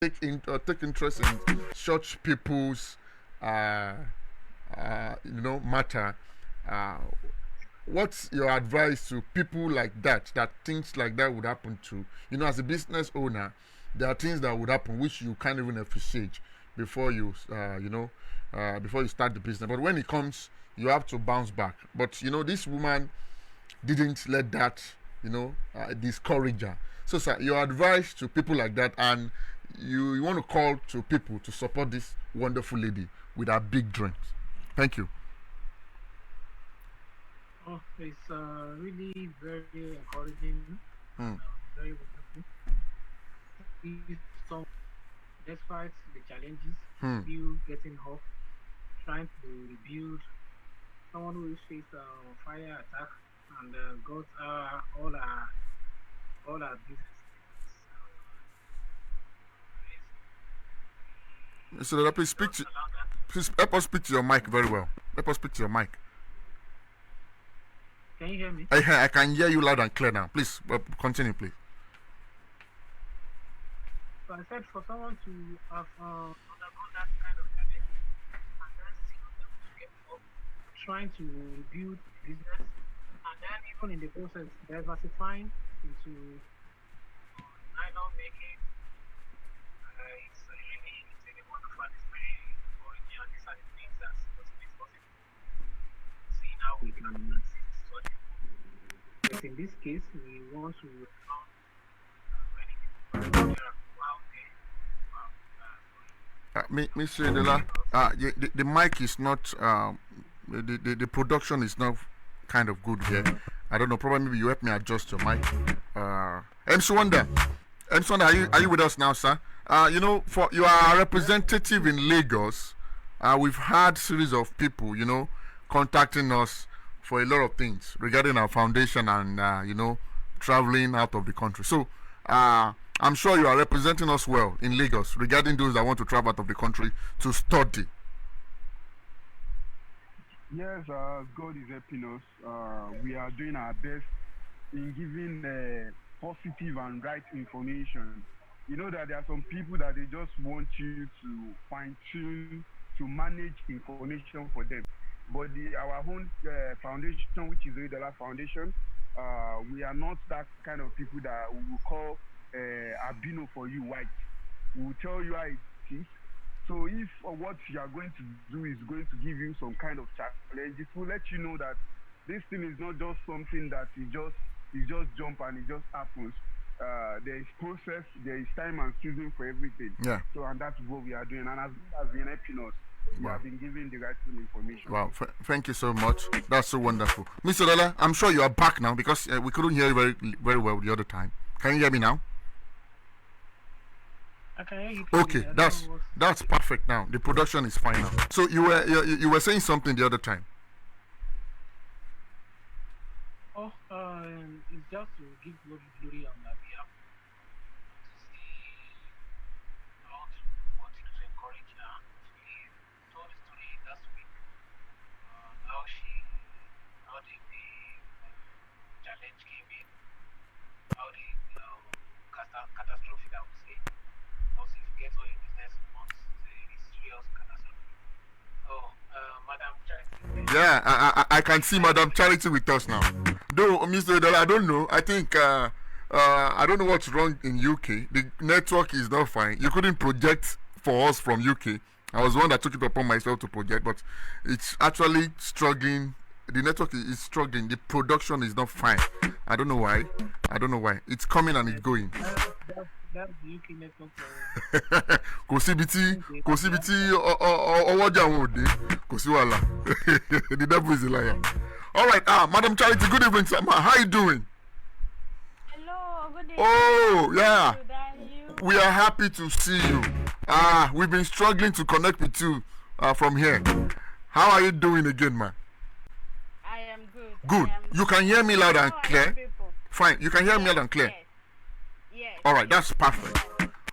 take interest in such people's matter. Uh, what's your advice to people like that? That things like that would happen to as a business owner, there are things that would happen which you can't even envisage before before you start the business. But when it comes, you have to bounce back. But this woman didn't let that discourage her. So, sir, your advice to people like that, and you want to call to people to support this wonderful lady with her big dreams. Thank you. Oh, it's really very encouraging Hmm. and very wonderful. If some, despite the challenges, Hmm. still getting up, trying to rebuild, someone who is faced fire attack and got all our business. So that please speak Just to, allow that. please help us speak to your mic very well. Help us speak to your mic. Can you hear me? I can hear you loud and clear now. Please continue, please. So I said for someone to have undergone that kind of challenge and then still able to get up, trying to rebuild business, and then even in the process diversifying into nylon making, it's really wonderful and it's very encouraging, and these are the things that motivate us in seeing how we can assist such people. But in this case, we want to return many people from there out there Mr. Oyedola, the mic is not the production is not kind of good here. I don't know. Probably maybe you help me adjust your mic. MC Wonder, MC Wonder, are you with us now, sir? For you are a representative in Lagos. We've had series of people, contacting us for a lot of things regarding our foundation and traveling out of the country. So I'm sure you are representing us well in Lagos regarding those that want to travel out of the country to study. Yes, God is helping us. We are doing our best in giving positive and right information. You know that there are some people that they just want you to fine tune to manage information for them. But our own foundation, which is the Oyedola Foundation, we are not that kind of people that we will call albino for you white. We will tell you how it is. So if what you are going to do is going to give you some kind of challenge, it will let you know that this thing is not just something that you just jump and it just happens. There is process, there is time and season for everything. Yeah. So and that's what we are doing. And as God has been helping us, we Wow. have been giving the right information. Wow, thank you so much. That's so wonderful. Mr. Oyedola, I'm sure you are back now because we couldn't hear you very, very well the other time. Can you hear me now? I can hear you Okay, clearly. I don't that's know what's that's perfect now. The production is fine now. So you were saying something the other time. it's just to give glory on that behalf, to see how to continue to encourage her. She told the story last week, how the challenge came in, how the catastrophe, I would say, because if you get all your business once, it's a serious catastrophe. Oh, Madam Charity is there. Yeah, I can see Madam Charity with us now. Though Mr. Oyedola, I don't know. I think I don't know what's wrong in UK. The network is not fine. You couldn't project for us from UK. I was the one that took it upon myself to project, but it's actually struggling. The network is struggling. The production is not fine. I don't know why. I don't know why. It's coming and it's going. That's the UK network. Kò síbi tí ọwọ́jà wọn ò dé, kò sí wàhálà. The devil is a liar. All right, Madam Charity, good evening, sir. How you doing? Hello, good evening. Oh, yeah. Good, and you? We are happy to see you. We've been struggling to connect with you from here. How are you doing again, man? I am good. Good. I am You can hear me loud and How are clear. you people? Fine. You can hear me loud and clear. Yes. Yes. All right, that's perfect.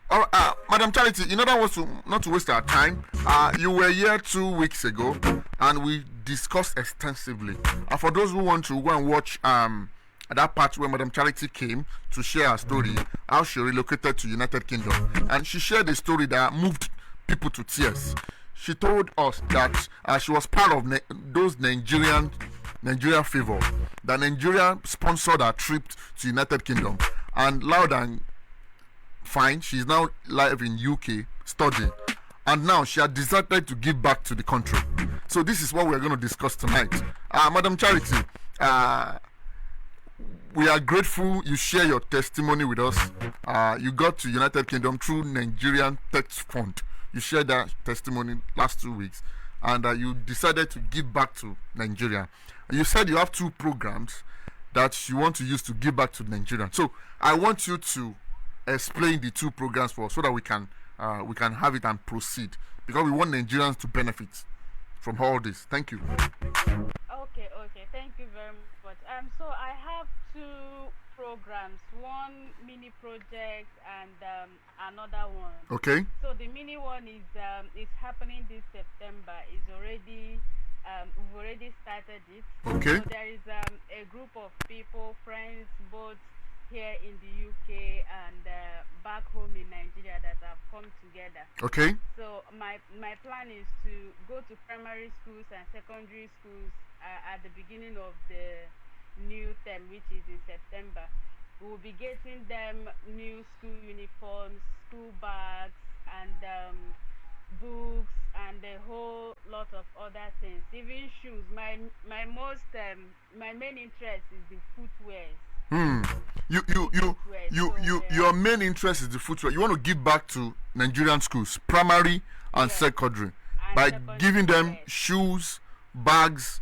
All right, Madam Charity, in order was not to waste our time, you were here 2 weeks ago, and we discussed extensively. For those who want to go and watch that part where Madam Charity came to share her story, how she relocated to United Kingdom, and she shared a story that moved people to tears. She told us that she was part of those Nigeria favor. That Nigeria sponsored her trip to United Kingdom, and loud and fine, she's now live in UK studying, and now she had decided to give back to the country. So this is what we're going to discuss tonight. Madam Charity, we are grateful you share your testimony with us. You got to United Kingdom through Nigerian Tech Fund. You shared that testimony last 2 weeks, and you decided to give back to Nigeria. You said you have 2 programs that you want to use to give back to Nigeria. So I want you to explain the 2 programs for us so that we can have it and proceed, because we want Nigerians to benefit from all this. Thank you. Okay, thank you very much. So I have 2 programs, one mini project and another one. Okay. So the mini one is happening this September. Is already we've already started it. Okay. So there is a group of people, friends, both here in the UK and back home in Nigeria, that have come together. Okay. So my plan is to go to primary schools and secondary schools at the beginning of the new term, which is in September. We will be getting them new school uniforms, school bags, and books, and a whole lot of other things, even shoes. My main interest is the footwears. Your main interest is the footwear. You want to give back to Nigerian schools, primary and Yes. secondary, And by secondary, giving them yes. shoes, bags.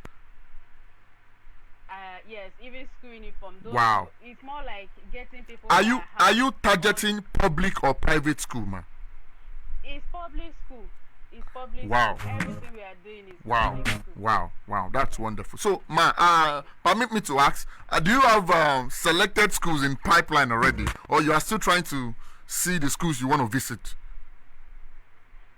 Yes, even school uniform. Those, Wow. It's more like getting people. Are that you have targeting public or private school, man? It's public school. It's public Wow. school. Everything we are doing is Wow, public school. wow, that's wonderful. So, permit me to ask, do you have selected schools in pipeline already, or you are still trying to see the schools you want to visit?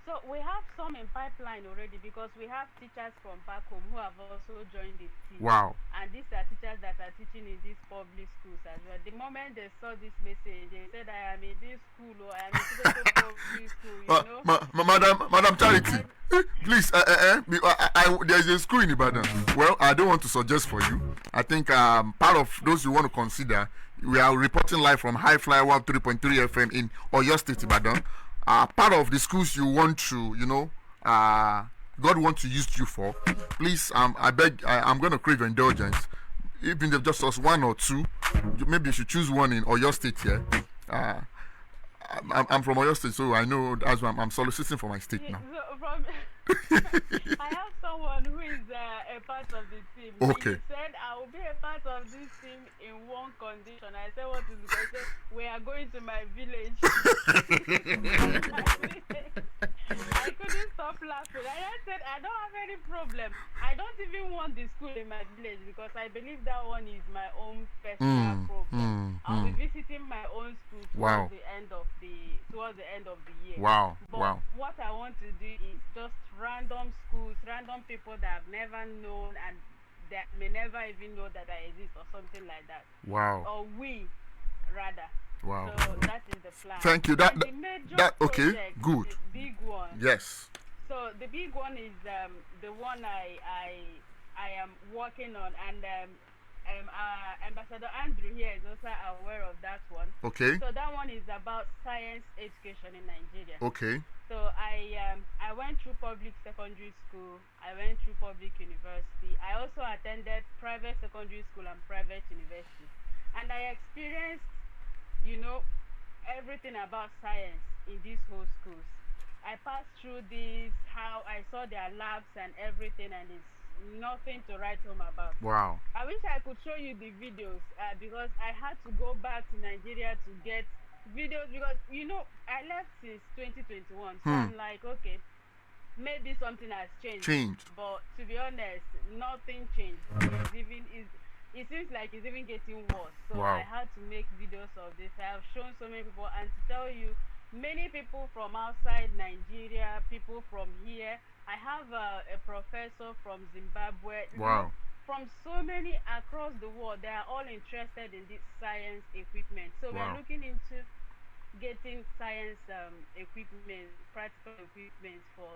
So we have some in pipeline already, because we have teachers from back home who have also joined the team. Wow. And these are teachers that are teaching in these public schools as well. The moment they saw this message, they said, I am in this school, or I am in this public school, you know. Madam Charity, please, there's a school in Ibadan. Well, I don't want to suggest for you. I think part of those you want to consider, we are reporting live from High Flyer 3.3 FM in Oyo State, Ibadan. Part of the schools you want to, God wants to use you for, please, I beg, I'm going to crave your indulgence. Even if just us 1 or 2, maybe you should choose one in Oyo State here. I'm from Oyo State, so I know that's why I'm soliciting for my state now. So I have someone who is a part of the team. Okay. He said, I will be a part of this team in one condition. I said, what is it? I said, we are going to my village. I couldn't stop laughing. I said, I don't have any problem. I don't even want the school in my village, because I believe that one is my own personal problem. I'll be visiting my own school towards the end of the year. Wow. But what I want to do is just random schools, random people that I've never known and that may never even know that I exist, or something like that. Wow. Or we, rather. Wow. So that is the plan. Thank you. And the major Okay. project, Good. the big one. Yes. So the big one is the one I am working on, and Ambassador Andrew here is also aware of that one. Okay. So that one is about science education in Nigeria. Okay. So I went through public secondary school. I went through public university. I also attended private secondary school and private university, and I experienced, everything about science in these whole schools. I passed through this, how I saw their labs and everything, and it's nothing to write home about. Wow. I wish I could show you the videos, because I had to go back to Nigeria to get videos, because I left since 2021, so I'm like, okay, maybe something has changed. But to be honest, nothing changed. It seems like it's even getting worse. So Wow. I had to make videos of this. I have shown so many people, and to tell you, many people from outside Nigeria, people from here. I have a professor from Zimbabwe. Wow. from so many across the world, they are all interested in this science equipment. So we are Wow. looking into getting science equipment, practical equipment for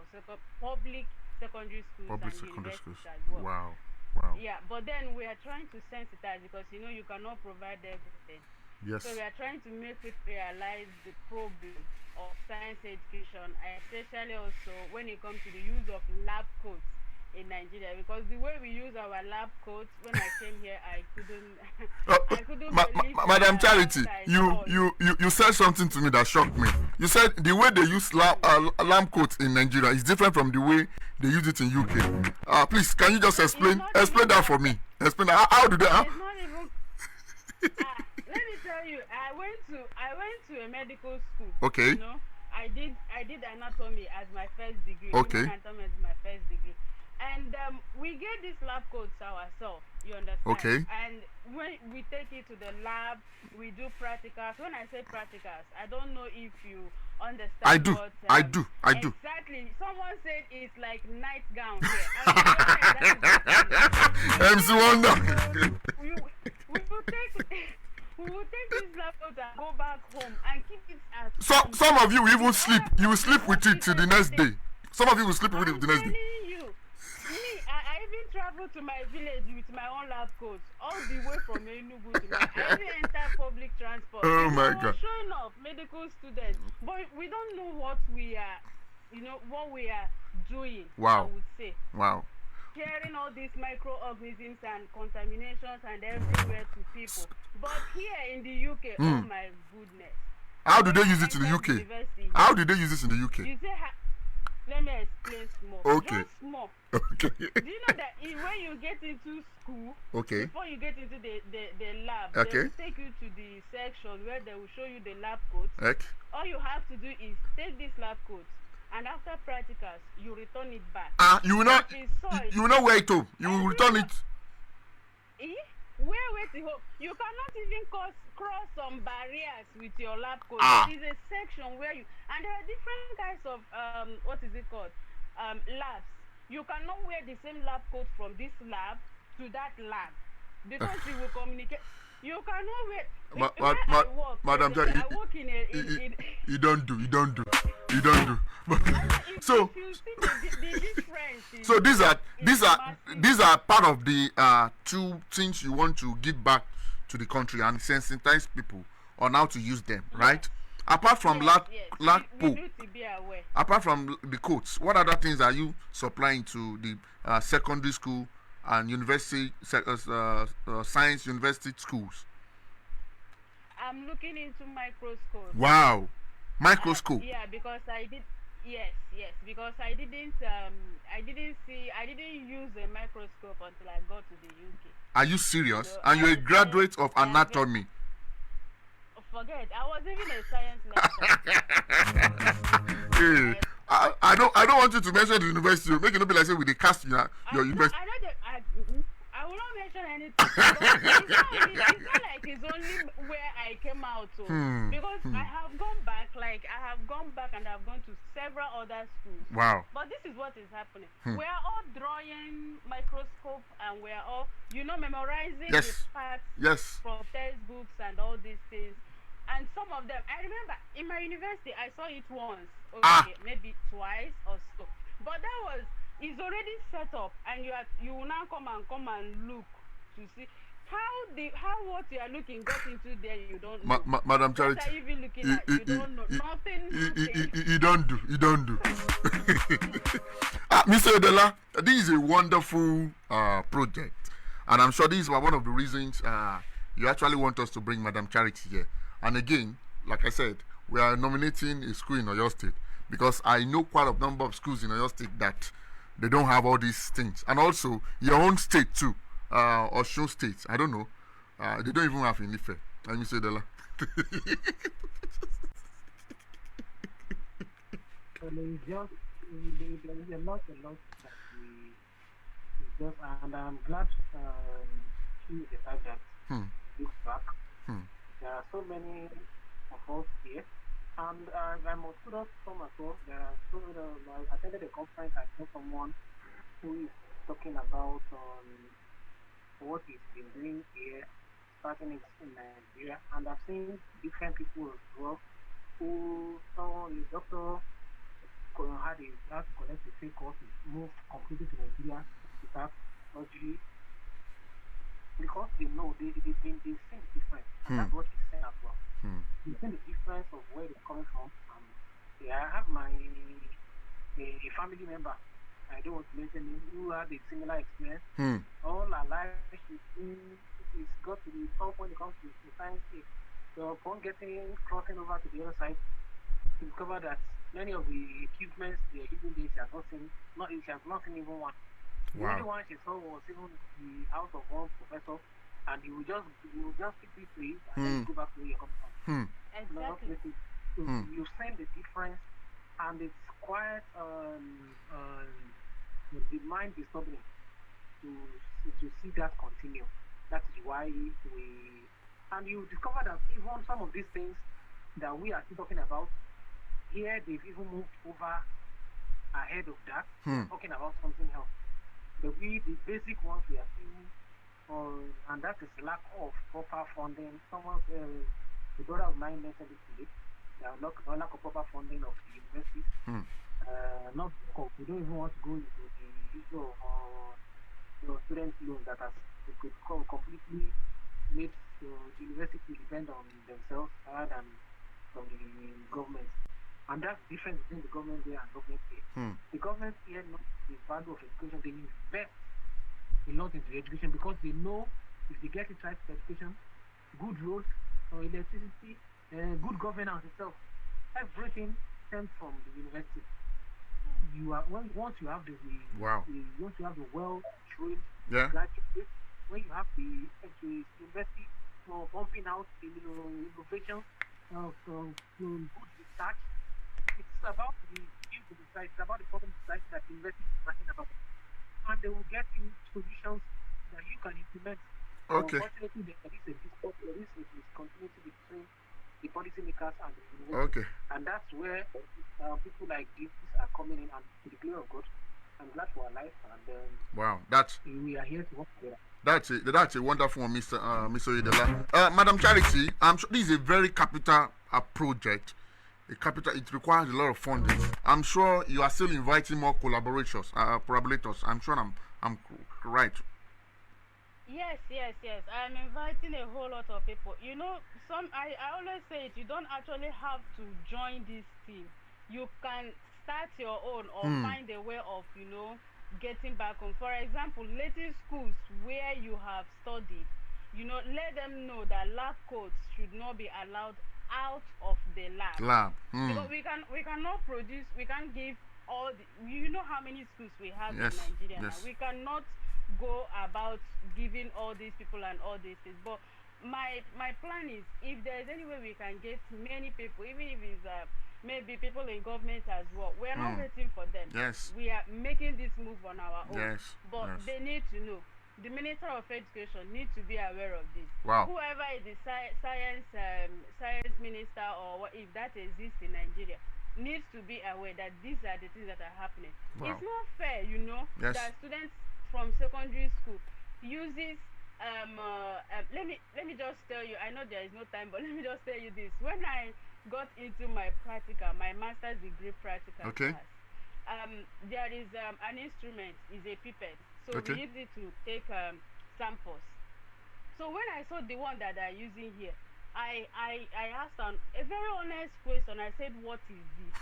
public secondary schools Public and secondary schools. universities as well. Wow. Wow. Yeah, but then we are trying to sensitize because you cannot provide everything. So we Yes. are trying to make people realize the problem of science education, especially also when it comes to the use of lab coats in Nigeria. Because the way we use our lab coats, when I came here, I couldn't, Uh, I couldn't believe Madam Charity, what I you, saw. you you you said something to me that shocked me. You said the way they use lamb coat in Nigeria is different from the way they use it in UK. Please, can you just It's explain not explain even that for that. me? Explain that. How do they? It's not even. Let me tell you, I went to a medical school. Okay. I did anatomy as my first degree, human Okay. anatomy as my first degree, and we get these lab coats ourselves. You understand? Okay. And when we take it to the lab, we do practicals. When I say practicals, I don't know if you I understand do. what I do. I do. exactly. Someone said it's like nightgown here, and to be honest, that is what it is. We MC take Wonder. these clothes, we will take we will take this laptop and go back home and keep it at home. Some of you will even The sleep. other You will ones sleep with it till the next everything. day. Some of you will sleep with it I'm the next day. telling you, I even traveled to my village with my own lab coat, all the way from Enugu to my. I even entered public transport. Oh I my was God. showing off medical students, but we don't know what we are, what we are doing. I Wow. would say Wow. sharing all these microorganisms and contaminations and everywhere to people. But here in the UK, oh Hmm. my goodness. How do When they I use it in the entered UK? university How here, do they use this in the UK? you say, let me explain small. Okay. Just small. Okay. Do you know that when you get into school, Okay. before you get into the lab, they Okay. will take you to the section where they will show you the lab coats. Heck. All you have to do is take this lab coat, and after practicals, you return it back. You will not. If it's soil, You will not wear it home. You will return everyone, it. where to hope? You cannot even cross some barriers with your lab coat. Ah. There is a section where and there are different kinds of what is it called? Labs. You cannot wear the same lab coat from this lab to that lab because you will communicate. You cannot wear. Where I work, for Madam, example, I work in a you don't do. You don't do. You don't do. So, if you see the difference. so these are massive. these are part of the two things you want to give back to the country and sensitize people on how to use them, right? Apart from Yes, yes. lag We pool, do to be aware. apart from the coats, what other things are you supplying to the secondary school and university science university schools? I'm looking into microscope. Wow, microscope. Yeah, because I did. Yes, yes, because I didn't use a microscope until I got to the UK. Are you serious? So And I you're a was graduate of I have been, anatomy. forget. I was even a science lecturer. Hey, Yes. I don't want you to mention the university. Make it not be like say with the cast your No, university. I know that I will not mention anything. But it's not like it's only where I came out to. Because I have gone back, and I've gone to several other schools. Wow. But this is what is happening. We are all drawing microscope and we are all, memorizing Yes. the parts Yes. from textbooks and all these things. And some of them, I remember in my university, I saw it once, okay, maybe twice or so. But it's already set up, and you will now come and look to see how what you are looking got into there. You don't know. Madam What Charity, are you even looking at? You don't know. Nothing. you don't do. You don't do. Mr. Oyedola, this is a wonderful project, and I'm sure this is one of the reasons you actually want us to bring Madam Charity here. And again, like I said, we are nominating a school in Oyo State because I know quite a number of schools in Oyo State that they don't have all these things, and also your own state too, Osun State. I don't know, they don't even have in Ife. And Mr. Oyedola. Well, it's just there's a lot that we it's just, and I'm glad to see the fact that look back. There are so many of us here, and I must put up some as well. There are I attended a conference. I saw someone who is talking about for what he's been doing here, starting it in Nigeria. And I've seen different people as well who someone a doctor had to collect a fake course, moved completely to Nigeria to start surgery because they know they've seen the difference, and Hmm. that's what he's saying as well. Hmm. They've seen the difference of where they're coming from. Yeah, I have a family member. I don't want to mention him who had a similar experience. Hmm. All our life, she's got to the top when it comes to science here. So upon crossing over to the other side, she discovered that many of the equipments they are using there, she has not seen even one. The only Wow. one she saw was even the house of one professor, and he will just keep it to it, and then Hmm. you go back to where you're coming from. Hmm. Not Exactly. with it. So Hmm. you've seen the difference, and it's quite the mind disturbing to see that continue. That is why and you discover that even some of these things that we are still talking about here, they've even moved over ahead of that. They Hmm. are talking about something else. The basic ones we are seeing, and that is lack of proper funding. The brother of mine mentioned it today. Lack of proper funding of the universities. Hmm. Not we don't even want to go into the issue of student loans that has completely made the university depend on themselves rather than from the government. And that's the difference between the government here and government here. Hmm. The government here knows the value of education. They invest a lot into education because they know if they get it right with education, good roads, electricity, good governance itself, everything stems from the university. Once you have Wow. once you have the well trained Yeah. graduates, when you have the university pumping out innovations, good research, it's about the youth of the society, it's about the problem of society that the university is talking about, and they will get you solutions that you can implement. But Okay. unfortunately, there is a discontinuity between the policymakers and the university, Okay. and that's where people like this are coming in. And to the glory of God, I'm glad for our life, and Wow. That's we are here to work together. that's a wonderful one, Mr. Oyedola. Madam Charity, I'm sure this is a very capital project. A capital. It requires a lot of funding. I'm sure you are still inviting more collaborators. I'm sure I'm right. Yes, yes, yes. I'm inviting a whole lot of people. You know, I always say it, you don't actually have to join this team. You can start your own or Hmm. find a way of, getting back home. For example, letting schools where you have studied, let them know that lab coats should not be allowed out of the lab, Lab. Hmm. because we can't give all the, how many schools we have in Yes. Nigeria now. Yes. We cannot go about giving all these people and all these things. But my plan is, if there's any way we can get many people, even if it's maybe people in government as well, we are not Hmm. waiting for them. Yes. We are making this move on our own. Yes. But Yes. they need to know, the Minister of Education needs to be aware of this. Wow. Whoever is the science minister, or what, if that exists in Nigeria, needs to be aware that these are the things that are happening. It's Wow. not fair, Yes. that students from secondary school uses let me just tell you, I know there is no time, but let me just tell you this. When I got into my master's degree practical Okay. class, there is an instrument, is a pipette, so we Okay. use it to take samples. So when I saw the one that they're using here, I asked a very honest question. I said, what is this?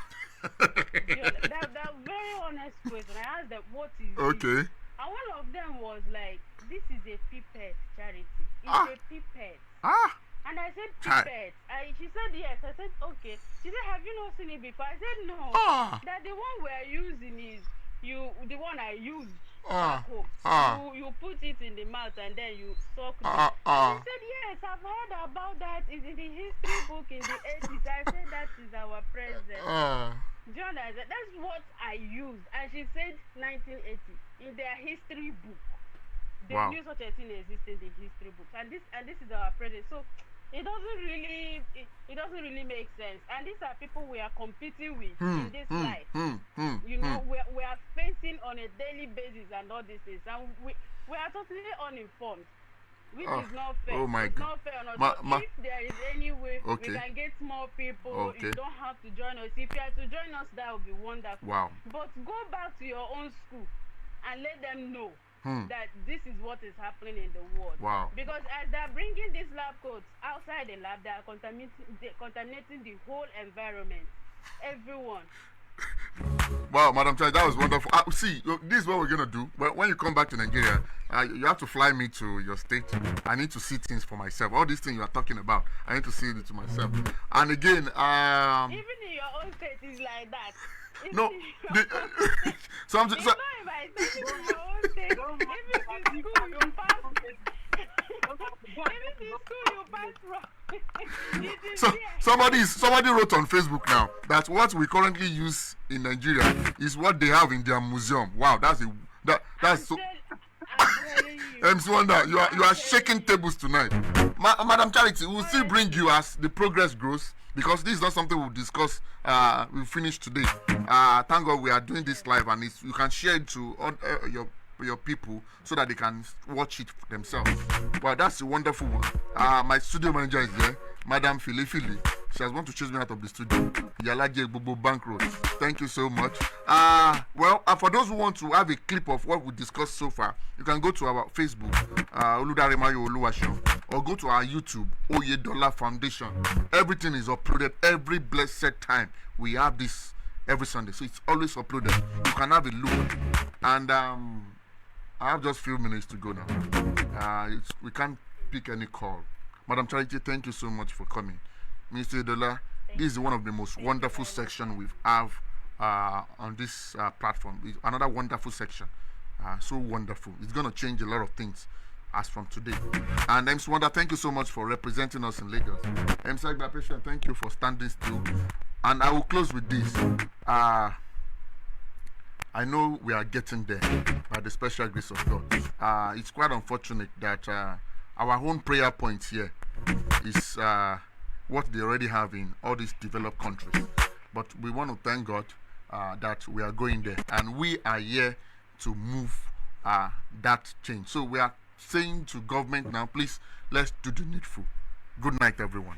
That very honest question. I asked them, what is this? Okay. And one of them was like, this is a pipette, Charity. It's Ah. a pipette. Ah. And I said, Chai. pipette. She said, yes. I said, okay. She said, have you not seen it before? I said, no. Ah. That the one we're using is the one I used back Ah. home. Ah. You put it in the mouth and then you suck the. Ah. And she Ah. said, yes, I've heard about that. It's in the history book in the 80s. I said, that is our present. Ah. Do you understand? That's what I used. And she said 1980 in their history book. They Wow. knew such a thing existed in the history books. And this is our present. So it doesn't really make sense. And these are people we are competing with Hmm. in this Hmm. life. Hmm. Hmm. You Hmm. know, we are facing on on a daily basis and all these things, and we are totally uninformed, which Oh, is not fair. oh my It's God. not fair on us. Ma- So ma- if there is any way Okay. we can get more people, Okay. you don't have to join us. If you are to join us, that would be wonderful. Wow. But go back to your own school and let them know Hmm. that this is what is happening in the world. Wow. Because as they're bringing these lab coats outside the lab, they are contaminating the whole environment. Everyone. Wow, Madam Chai, that was wonderful. See, this is what we're gonna do. But when you come back to Nigeria, you have to fly me to your state. I need to see things for myself. All these things you are talking about, I need to see it to myself. And again, Even in your own state is like that. Even no, in your the, own state. some, It's so, not in my state, it's in your own state. Even in school you pass. Even in school you pass from. It is so there. somebody wrote on Facebook now that what we currently use in Nigeria is what they have in their museum. Wow, that's so. I'm telling you. MC Wonder, you are shaking tables tonight. Madam Charity, we'll still bring you as the progress grows, because this is not something we'll discuss. We'll finish today. Thank God we are doing this live, and you can share it to your people so that they can watch it themselves. Well, that's a wonderful one. My studio manager is there, Madam Philly. She has wanted to chase me out of the studio. Yalaje Bobo Bank Road. Thank you so much. For those who want to have a clip of what we discussed so far, you can go to our Facebook, Oludaremayo Oluwaseun, or go to our YouTube, Oyedola Foundation. Everything is uploaded every blessed time. We have this every Sunday, so it's always uploaded. You can have a look. And I have just few minutes to go now. We can't pick any call. Madam Charity, thank you so much for coming. Mr. Oyedola, this is one of the most wonderful sections we have on this platform. It's another wonderful section. So wonderful. It's going to change a lot of things as from today. And MC Wonder, thank you so much for representing us in Lagos. MC Agbapesha, thank you for standing still. And I will close with this. I know we are getting there by the special grace of God. It's quite unfortunate that our own prayer points here is what they already have in all these developed countries. But we want to thank God that we are going there, and we are here to move that change. So we are saying to government now, please, let's do the needful. Good night, everyone.